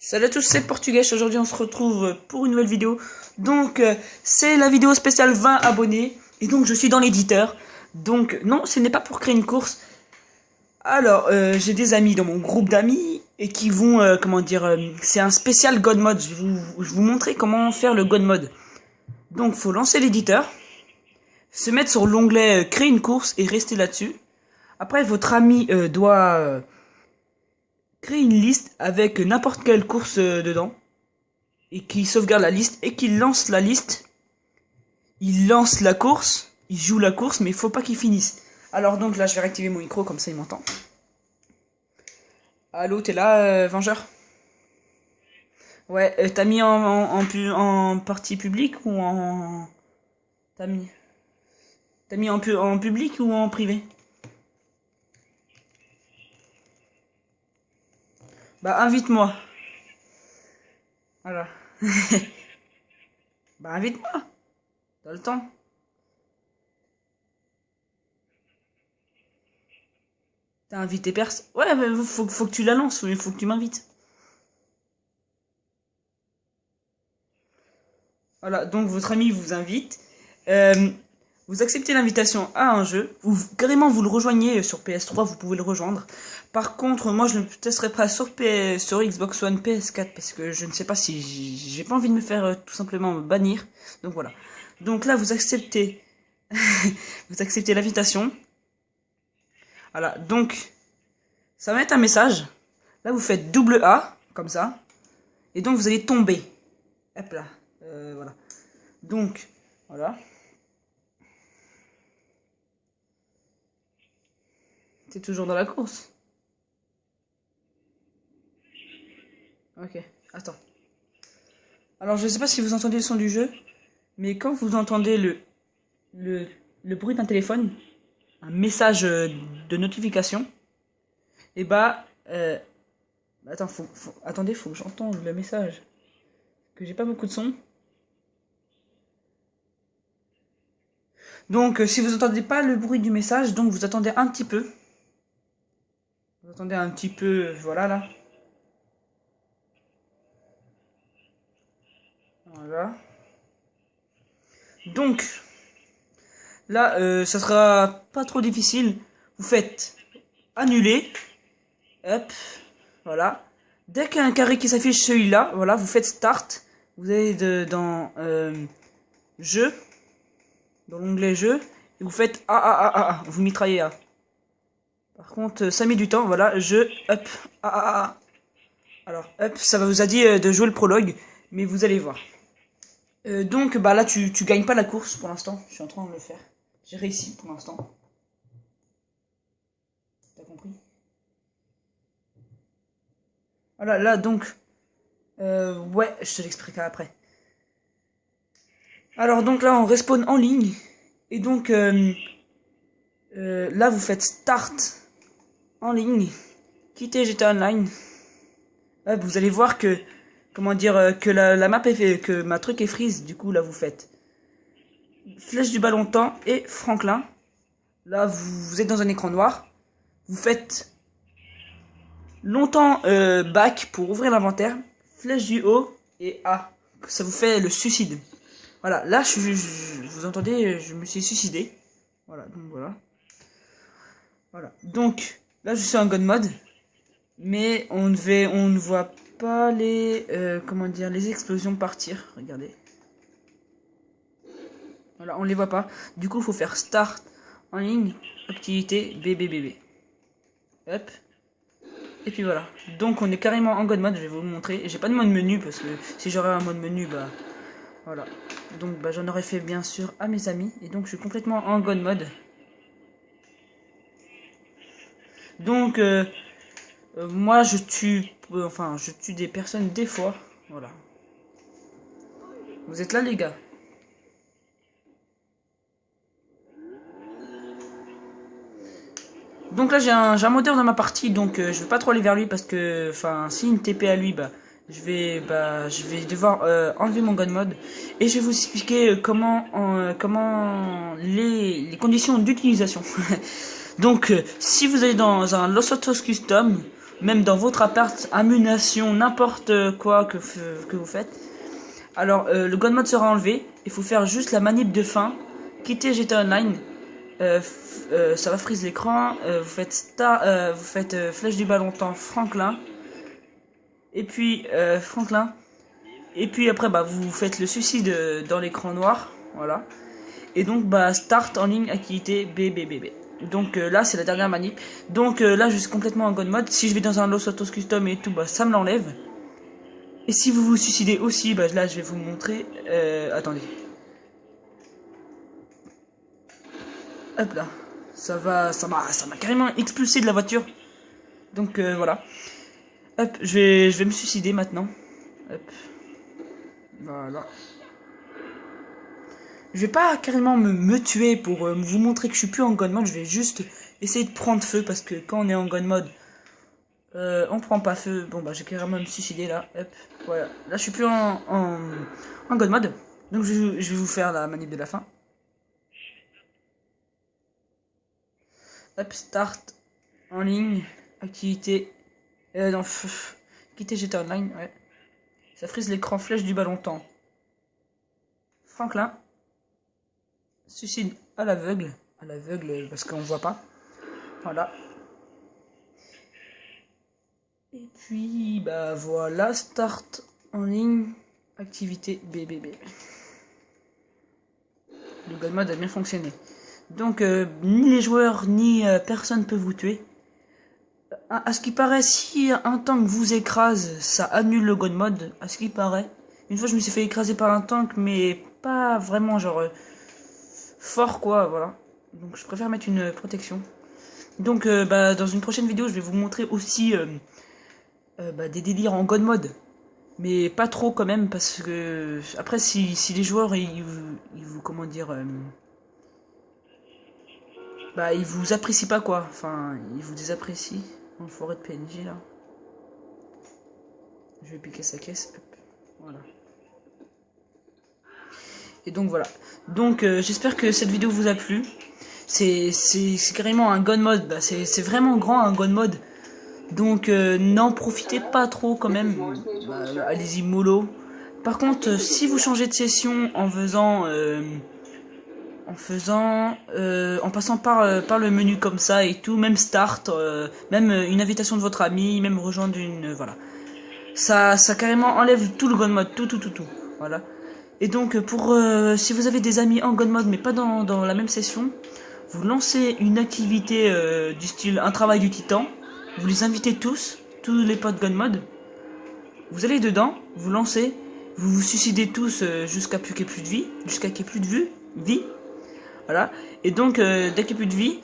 Salut à tous, c'est Portugais. Aujourd'hui on se retrouve pour une nouvelle vidéo. Donc c'est la vidéo spéciale 20 abonnés. Et donc je suis dans l'éditeur. Donc non, ce n'est pas pour créer une course. Alors j'ai des amis dans mon groupe d'amis et qui vont, c'est un spécial God Mode. Je vais vous montrer comment faire le God Mode. Donc faut lancer l'éditeur, se mettre sur l'onglet créer une course et rester là-dessus. Après votre ami doit créer une liste avec n'importe quelle course dedans et qui sauvegarde la liste et qu'il lance la liste. Il lance la course, il joue la course, mais il faut pas qu'il finisse. Alors donc là je vais réactiver mon micro comme ça il m'entend. Allô, t'es là, Vengeur? Ouais, t'as mis en partie publique ou en... T'as mis en public ou en privé? Bah invite-moi. Voilà. Bah invite-moi. T'as le temps. T'as invité personne. Ouais, mais faut que tu la lances, il faut que tu m'invites. Voilà, donc votre ami vous invite. Vous acceptez l'invitation à un jeu, ou carrément vous le rejoignez sur PS3, vous pouvez le rejoindre. Par contre, moi je le testerai pas sur Xbox One, PS4, parce que je ne sais pas si j'ai pas envie de me faire tout simplement bannir. Donc voilà. Donc là vous acceptez, vous acceptez l'invitation. Voilà, donc ça va être un message. Là vous faites double A, comme ça, et donc vous allez tomber. Hop là, voilà. Donc voilà. T'es toujours dans la course? Ok, attends. Alors je sais pas si vous entendez le son du jeu, mais quand vous entendez le bruit d'un téléphone, un message de notification, et attends, attendez, faut que j'entende le message. Que j'ai pas beaucoup de son. Donc si vous entendez pas le bruit du message, donc vous attendez un petit peu. Vous attendez un petit peu, voilà là. Voilà. Donc, là, ça sera pas trop difficile. Vous faites annuler. Hop, voilà. Dès qu'il y a un carré qui s'affiche celui-là, voilà, vous faites start. Vous allez dans jeu, dans l'onglet jeu, et vous faites A, vous mitraillez A. Par contre, ça met du temps, voilà, jeu, hop, A. Alors, hop, ça vous a dit de jouer le prologue, mais vous allez voir. Donc, bah là, tu gagnes pas la course pour l'instant. Je suis en train de le faire. J'ai réussi pour l'instant. T'as compris? Voilà, là, donc... ouais, je te l'expliquerai après. Alors, donc là, on respawn en ligne. Et donc, là, vous faites start en ligne. Quittez GTA Online. Hop, vous allez voir que... Comment dire, que la map est fait, que ma truc est freeze. Du coup, là, vous faites flèche du ballon temps et Franklin. Là, vous êtes dans un écran noir. Vous faites longtemps back pour ouvrir l'inventaire. Flèche du haut et A. Ça vous fait le suicide. Voilà, là, vous entendez, je me suis suicidé. Voilà, donc voilà. Voilà, donc là, je suis en God Mode. Mais on ne voit pas les, les explosions partir. Regardez. Voilà, on les voit pas. Du coup, il faut faire start en ligne, activité, BBBB. Hop. Et puis voilà. Donc, on est carrément en God Mode. Je vais vous montrer. J'ai pas de mode menu parce que si j'aurais un mode menu, bah voilà. Donc, bah j'en aurais fait bien sûr à mes amis. Et donc, je suis complètement en God Mode. Donc, moi, je tue des personnes des fois. Voilà. Vous êtes là, les gars? Donc là, j'ai un modeur dans ma partie, donc je vais pas trop aller vers lui parce que, si une TP à lui, je vais devoir enlever mon God Mode et je vais vous expliquer comment les conditions d'utilisation. Donc, si vous allez dans un Los Autos Custom, même dans votre appart, ammunition, n'importe quoi que vous faites. Alors, le God Mode sera enlevé. Il faut faire juste la manip de fin. Quitter GTA Online. Ça va freeze l'écran. Vous faites flèche du ballon temps Franklin. Et puis, Franklin. Et puis après, bah, vous faites le suicide dans l'écran noir. Voilà. Et donc, bah, start en ligne, activité BBBB. Donc là, c'est la dernière manip. Donc là, je suis complètement en God Mode. Si je vais dans un Los Santos Custom et tout, bah, ça me l'enlève. Et si vous vous suicidez aussi, bah, là, je vais vous montrer. Attendez. Hop là. Ça m'a carrément expulsé de la voiture. Donc voilà. Hop, je vais me suicider maintenant. Hop. Voilà. Je vais pas carrément me tuer pour vous montrer que je suis plus en God Mode. Je vais juste essayer de prendre feu parce que quand on est en God Mode, on prend pas feu. Bon bah j'ai carrément me suicider là. Hop, voilà. Là je suis plus en God Mode. Donc je vais vous faire la manip de la fin. Hop, start en ligne, activité. Non, quitter GTA Online, ouais. Ça frise l'écran flèche du ballon temps. Franklin. Suicide à l'aveugle. À l'aveugle parce qu'on voit pas. Voilà. Et puis, bah voilà, start en ligne, activité BBB. Le God Mode a bien fonctionné. Donc, ni les joueurs, ni personne peut vous tuer. À ce qui paraît, si un tank vous écrase, ça annule le God Mode. À ce qui paraît. Une fois, je me suis fait écraser par un tank, mais pas vraiment, genre, fort, quoi, voilà. Donc, je préfère mettre une protection. Donc, bah, dans une prochaine vidéo, je vais vous montrer aussi bah, des délires en God Mode. Mais pas trop quand même, parce que après si les joueurs ils vous comment dire bah ils vous apprécient pas quoi, enfin ils vous désapprécient en forêt de PNJ là. Je vais piquer sa caisse, hop, voilà. Et donc voilà. Donc j'espère que cette vidéo vous a plu. C'est carrément un God Mode, bah, c'est vraiment grand un God Mode. Donc n'en profitez pas trop quand même. Bah, allez-y mollo. Par contre, si vous changez de session en passant par le menu comme ça et tout, même start, même une invitation de votre ami, même rejoindre une, voilà. Ça carrément enlève tout le God Mode, tout, voilà. Et donc si vous avez des amis en God Mode mais pas dans la même session, vous lancez une activité du style un travail du titan, vous les invitez tous les potes God Mode, vous allez dedans, vous lancez, vous vous suicidez tous jusqu'à qu'il n'y ait plus de vie, jusqu'à qu'il n'y ait plus de vie. Voilà. Et donc, dès qu'il n'y a plus de vie,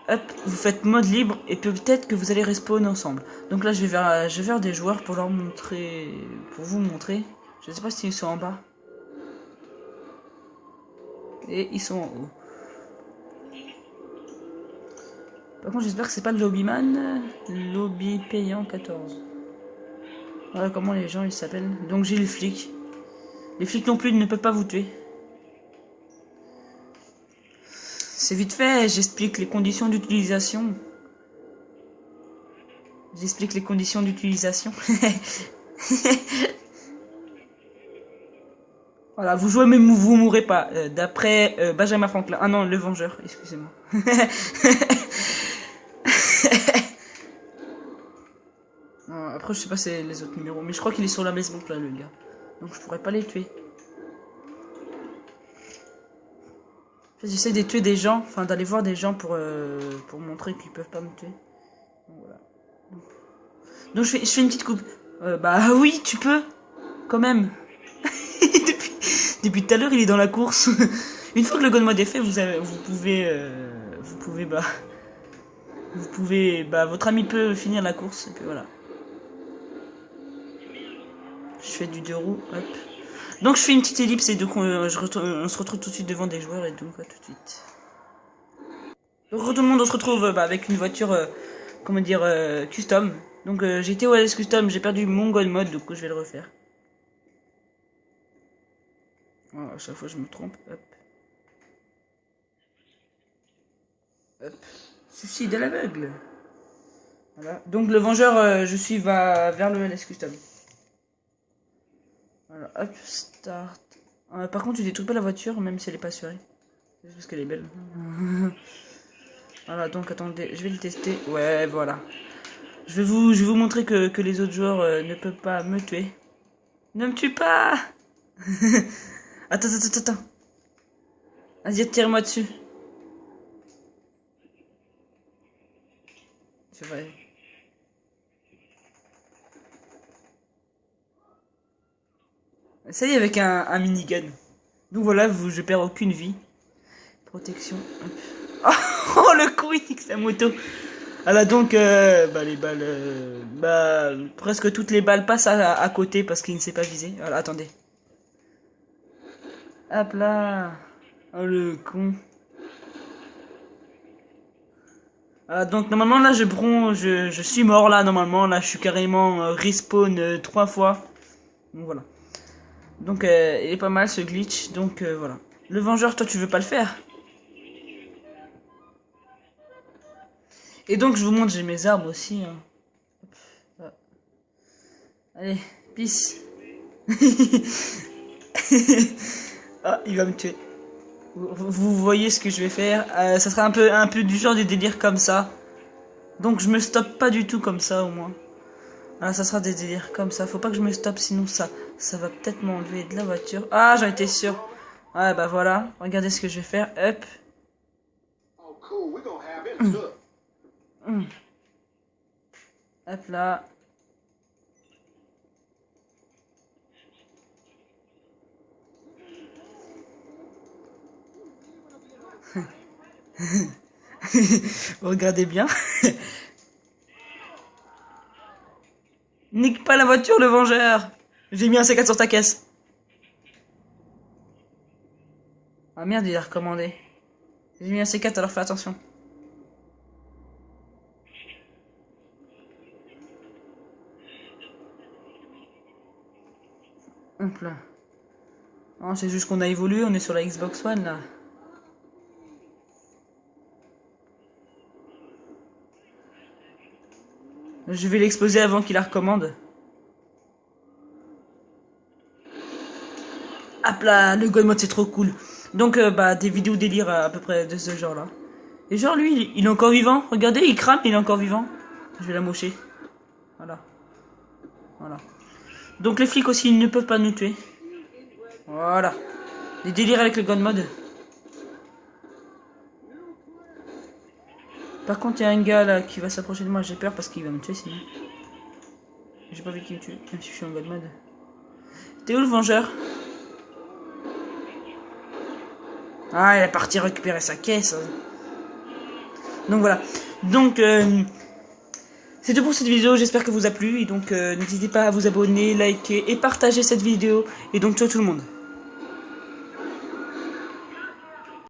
hop, vous faites mode libre et peut-être que vous allez respawn ensemble. Donc là, je vais vers des joueurs pour leur montrer, pour vous montrer. Je ne sais pas s'ils sont en bas. Et ils sont en haut. Par contre, j'espère que c'est pas le lobbyman. Lobby payant 14. Voilà comment les gens ils s'appellent. Donc j'ai les flics. Les flics non plus ne peuvent pas vous tuer. C'est vite fait, j'explique les conditions d'utilisation. J'explique les conditions d'utilisation. Voilà, vous jouez mais vous mourrez pas. D'après Benjamin Franklin. Ah non, le Vengeur, excusez-moi. Après, je sais pas c'est les autres numéros, mais je crois qu'il est sur la maison là, le gars. Donc je pourrais pas les tuer. J'essaie de tuer des gens, enfin d'aller voir des gens pour montrer qu'ils peuvent pas me tuer. Donc, voilà. Donc je fais une petite coupe. Bah oui, tu peux, quand même. Depuis tout à l'heure, il est dans la course. Une fois que le God Mode est fait, vous pouvez, votre ami peut finir la course, et puis voilà. Je fais du 2 roues, hop. Donc je fais une petite ellipse et donc on se retrouve tout de suite devant des joueurs et donc tout de suite. Donc tout le monde, on se retrouve avec une voiture, comment dire, custom. Donc j'ai été au LS Custom, j'ai perdu mon God Mode, donc je vais le refaire. Oh, à chaque fois je me trompe, hop. Hop. Suicide à l'aveugle. Voilà. Donc le vengeur, je suis va vers le LS Custom. Voilà, hop, start. Par contre, tu détruis pas la voiture, même si elle est pas assurée. C'est juste parce qu'elle est belle. Voilà, donc attendez, je vais le tester. Ouais, voilà. Je vais vous montrer que les autres joueurs ne peuvent pas me tuer. Ne me tue pas. Attends. Vas-y, tire-moi dessus. C'est vrai. Ça y est, avec un minigun. Donc voilà, je perds aucune vie. Protection. Oh, le quick, sa moto. Voilà, donc, les balles, presque toutes les balles passent à côté parce qu'il ne sait pas viser. Voilà, attendez. Hop là. Oh, le con. Voilà, donc, normalement, là, je suis mort, là, normalement. Là, je suis carrément respawn 3 fois. Donc, voilà. Donc, il est pas mal, ce glitch. Donc, voilà. Le vengeur, toi, tu veux pas le faire? Et donc, je vous montre, j'ai mes armes aussi. Hein. Allez, peace. Ah, il va me tuer. Vous voyez ce que je vais faire. Ça sera un peu du genre des délires comme ça. Donc, je me stoppe pas du tout comme ça, au moins. Voilà, ça sera des délires comme ça. Faut pas que je me stoppe, sinon ça va peut-être m'enlever de la voiture. Ah, j'en étais sûr. Ouais, bah voilà. Regardez ce que je vais faire. Hop. Hop là. Regardez bien. Nique pas la voiture, le vengeur. J'ai mis un C4 sur ta caisse. Ah merde, il a recommandé. J'ai mis un C4, alors fais attention. Hop là. Non, c'est juste qu'on a évolué, on est sur la Xbox One là. Je vais l'exploser avant qu'il la recommande. Hop là, le God Mode c'est trop cool. Donc des vidéos délire à peu près de ce genre là. Et genre lui, il est encore vivant. Regardez, il crame, il est encore vivant. Je vais la mocher. Voilà. Voilà. Donc les flics aussi, ils ne peuvent pas nous tuer. Voilà. Les délires avec le God Mode. Par contre, il y a un gars là qui va s'approcher de moi. J'ai peur parce qu'il va me tuer sinon. J'ai pas envie qu'il me tue, même si je suis en God Mode. T'es où le vengeur? Ah, il est parti récupérer sa caisse. Donc voilà. Donc, c'est tout pour cette vidéo. J'espère que vous a plu. Et donc, n'hésitez pas à vous abonner, liker et partager cette vidéo. Et donc, ciao tout le monde.